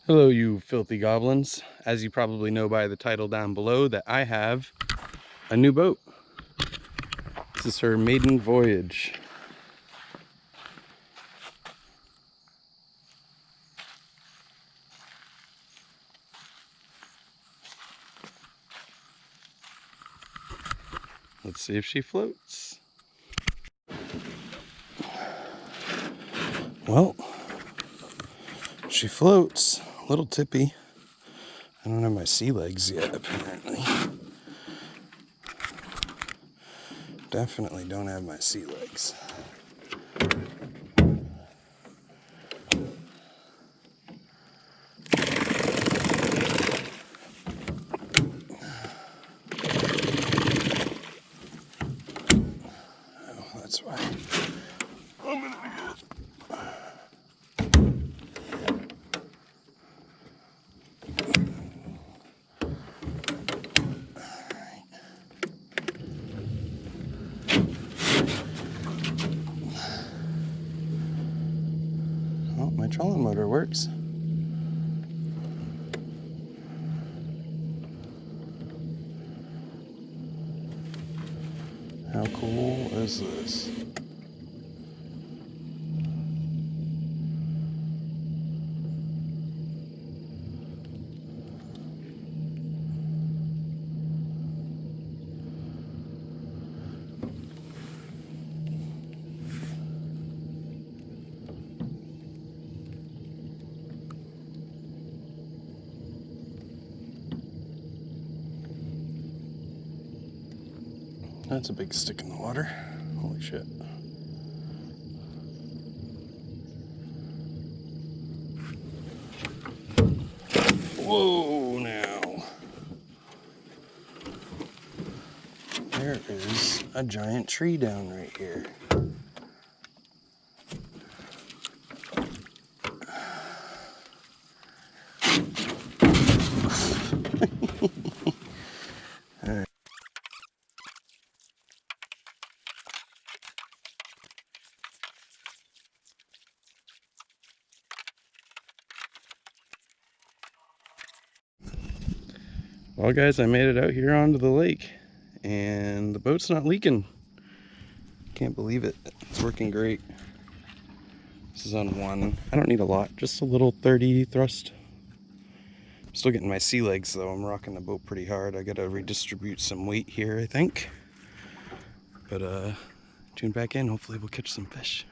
Hello, you filthy goblins. As you probably know by the title down below, that I have a new boat. This is her maiden voyage. Let's see if she floats. Well, she floats. A little tippy. I don't have my sea legs yet, apparently. Definitely don't have my sea legs. Oh, that's why. I'm gonna get. Oh, my trolling motor works. How cool is this? That's a big stick in the water. Holy shit. Whoa, now. There is a giant tree down right here. All right. Well, guys, I made it out here onto the lake, and the boat's not leaking. Can't believe it. It's working great. This is on 1. I don't need a lot, just a little 30 thrust. I'm still getting my sea legs, though. I'm rocking the boat pretty hard. I gotta redistribute some weight here, I think. But tune back in. Hopefully we'll catch some fish.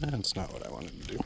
That's not what I wanted to do.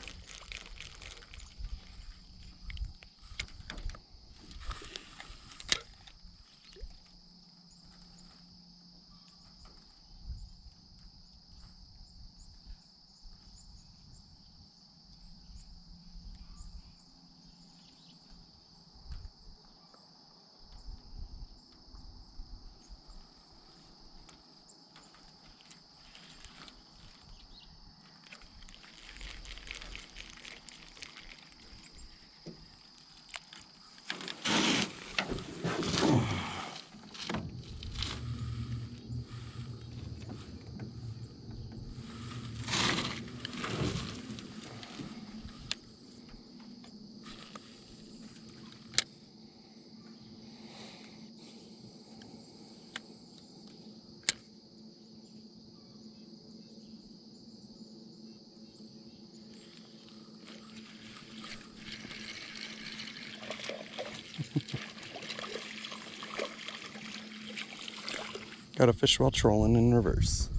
Got a fish while trolling in reverse.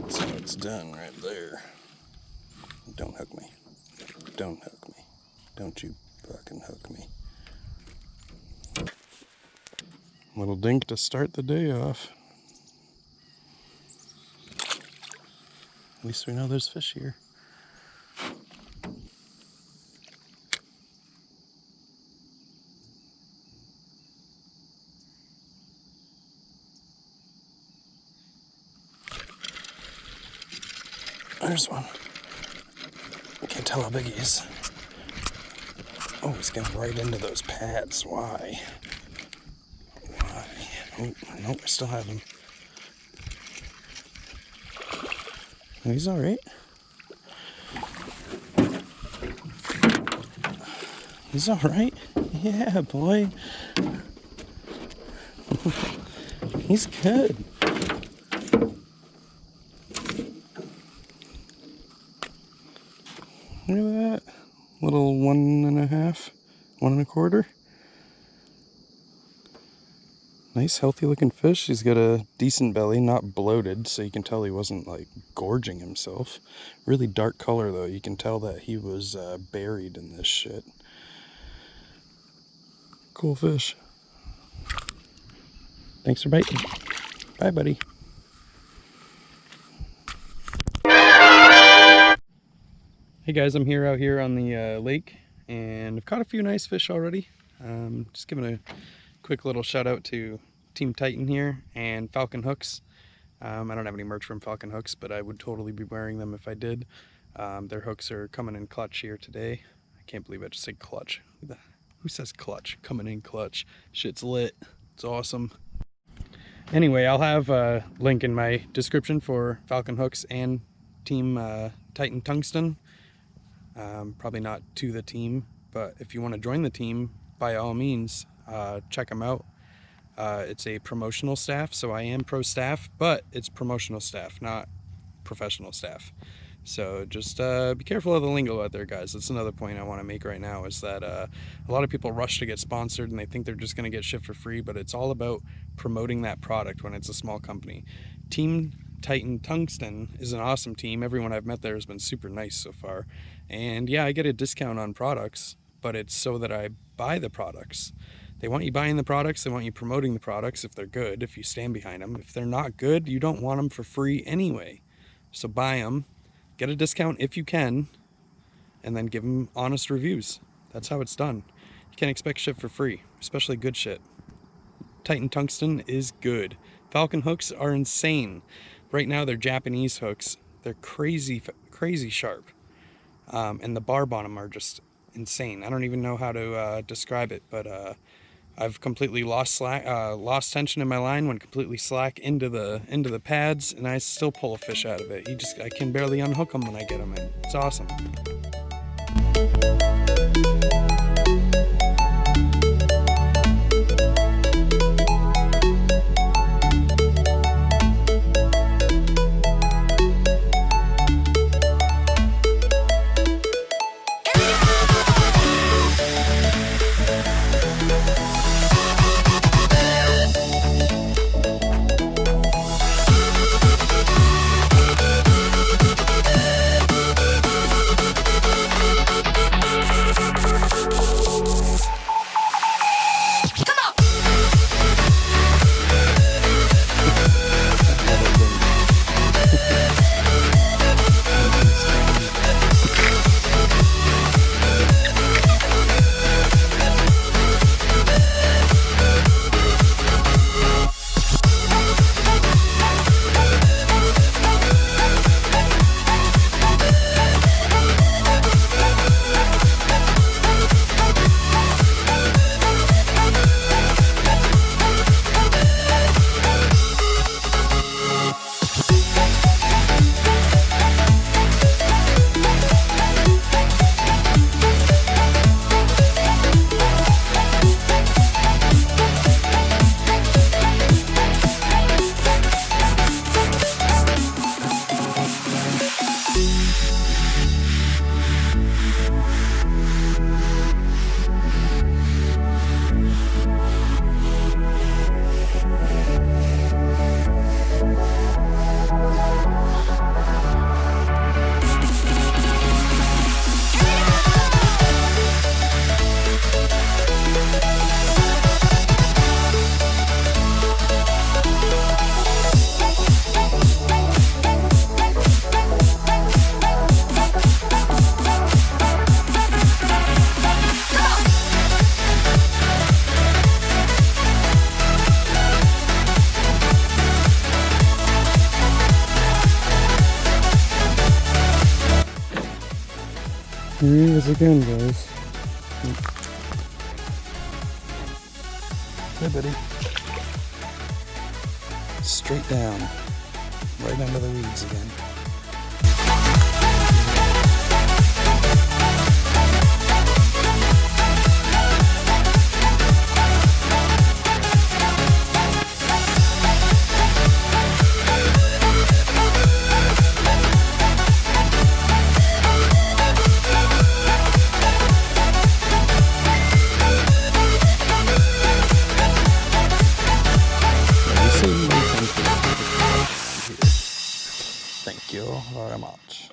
So it's done right there. Don't hook me. Don't hook me. Don't you fucking hook me. Little dink to start the day off. At least we know there's fish here. There's one. I can't tell how big he is. Oh, he's going right into those pads. Why? Why? Oh, nope, I still have him. Oh, he's alright. He's alright. Yeah, boy. He's good. Look at that. Little 1.5, 1.25. Nice, healthy looking fish. He's got a decent belly, not bloated, so you can tell he wasn't like gorging himself. Really dark color though. You can tell that he was buried in this shit. Cool fish. Thanks for biting. Bye, buddy. Hey guys, I'm out here on the lake, and I've caught a few nice fish already. Just giving a quick little shout out to Team Titan here and Falcon Hooks. I don't have any merch from Falcon Hooks, but I would totally be wearing them if I did. Their hooks are coming in clutch here today. I can't believe I just said clutch. Who says clutch? Coming in clutch. Shit's lit. It's awesome. Anyway, I'll have a link in my description for Falcon Hooks and Team Titan Tungsten. Probably not to the team, but if you want to join the team, by all means, check them out. It's a promotional staff, so I am pro staff, but it's promotional staff, not professional staff. So just be careful of the lingo out there, guys. That's another point I want to make right now, is that a lot of people rush to get sponsored and they think they're just going to get shit for free, but it's all about promoting that product when it's a small company. Team Titan Tungsten is an awesome team. Everyone I've met there has been super nice so far. And yeah, I get a discount on products, but it's so that I buy the products. They want you buying the products, they want you promoting the products if they're good, if you stand behind them. If they're not good, you don't want them for free anyway. So buy them, get a discount if you can, and then give them honest reviews. That's how it's done. You can't expect shit for free, especially good shit. Titan Tungsten is good. Falcon hooks are insane. Right now they're Japanese hooks. They're crazy sharp. And the barb on them are just insane. I don't even know how to describe it, but I've completely lost tension in my line, went completely slack into the pads, and I still pull a fish out of it. I can barely unhook them when I get them in. It's awesome. Here he is again, guys. Hey, buddy. Straight down. Right under the weeds again. Thank you very much.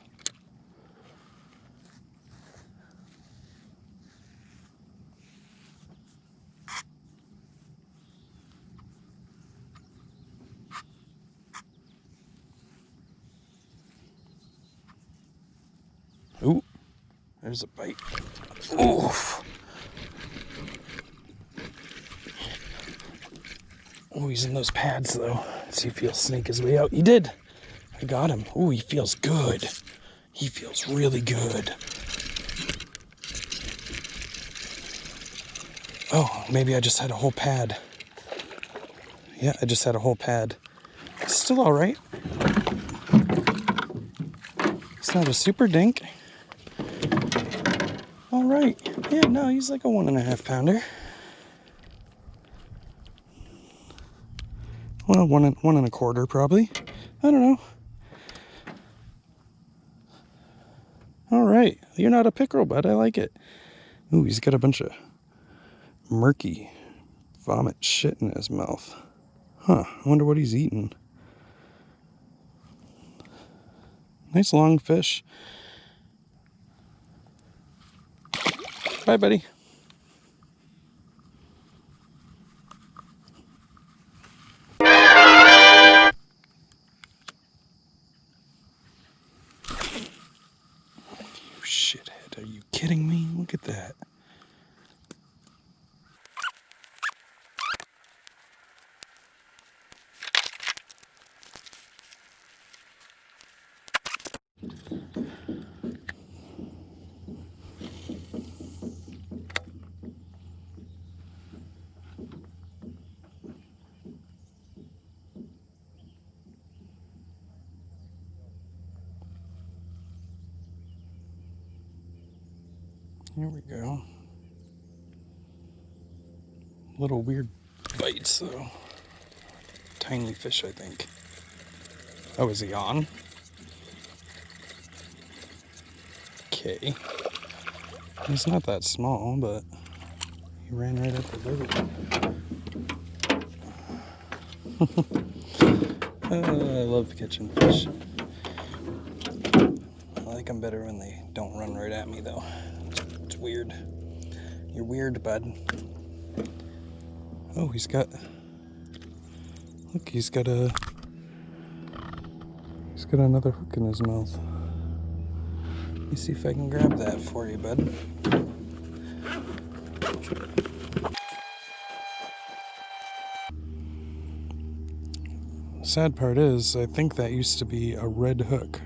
Ooh, there's a bite. Oof. Oh, he's in those pads though. Let's see if he'll snake his way out. He did. I got him. Ooh, he feels good. He feels really good. Oh, maybe I just had a whole pad. Yeah, I just had a whole pad. It's still all right. It's not a super dink. All right. Yeah, no, he's like a 1.5 pounder. Well, one and a quarter probably. I don't know. All right. You're not a pickerel, bud. I like it. Ooh, he's got a bunch of murky vomit shit in his mouth. Huh. I wonder what he's eating. Nice long fish. Bye, buddy. You shithead. Are you kidding me? Look at that. Here we go. Little weird bites, though. Tiny fish, I think. Oh, is he on? Okay. He's not that small, but he ran right up the boat. I love catching fish. I like them better when they don't run right at me, though. It's weird. You're weird, bud. Oh, he's got... Look, he's got another hook in his mouth. Let me see if I can grab that for you, bud. Sad part is, I think that used to be a red hook.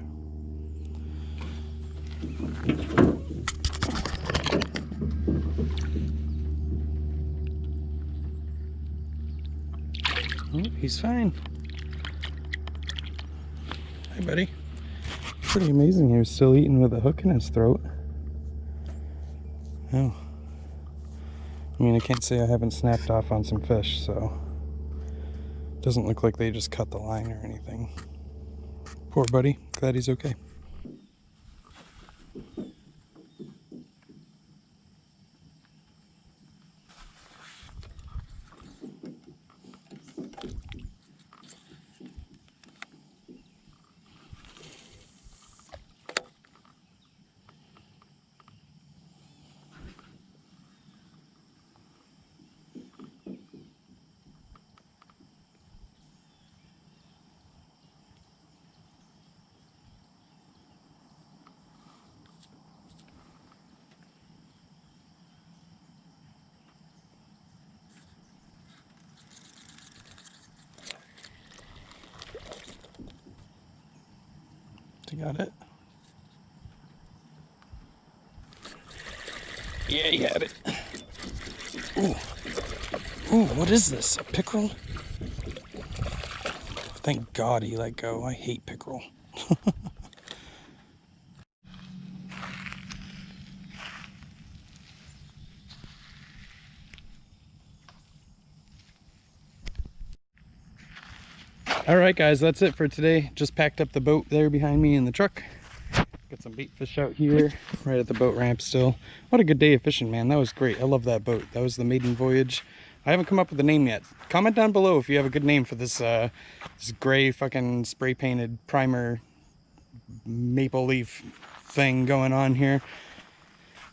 Oh, he's fine. Hi, buddy. Pretty amazing he was still eating with a hook in his throat. Oh. I mean, I can't say I haven't snapped off on some fish, so... Doesn't look like they just cut the line or anything. Poor buddy. Glad he's okay. You got it? Yeah, he had it. Ooh. Ooh, what is this? A pickerel? Thank God he let go. I hate pickerel. Alright guys, that's it for today. Just packed up the boat there behind me in the truck. Got some bait fish out here, right at the boat ramp still. What a good day of fishing, man. That was great. I love that boat. That was the maiden voyage. I haven't come up with a name yet. Comment down below if you have a good name for this this gray fucking spray painted primer maple leaf thing going on here.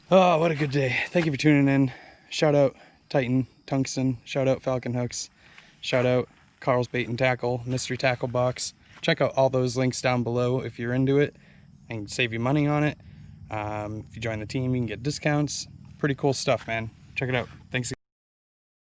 Oh, what a good day. Thank you for tuning in. Shout out Titan, Tungsten. Shout out Falcon Hooks. Shout out Carl's Bait and Tackle, Mystery Tackle Box. Check out all those links down below if you're into it and save you money on it. If you join the team, you can get discounts. Pretty cool stuff, man. Check it out. Thanks again.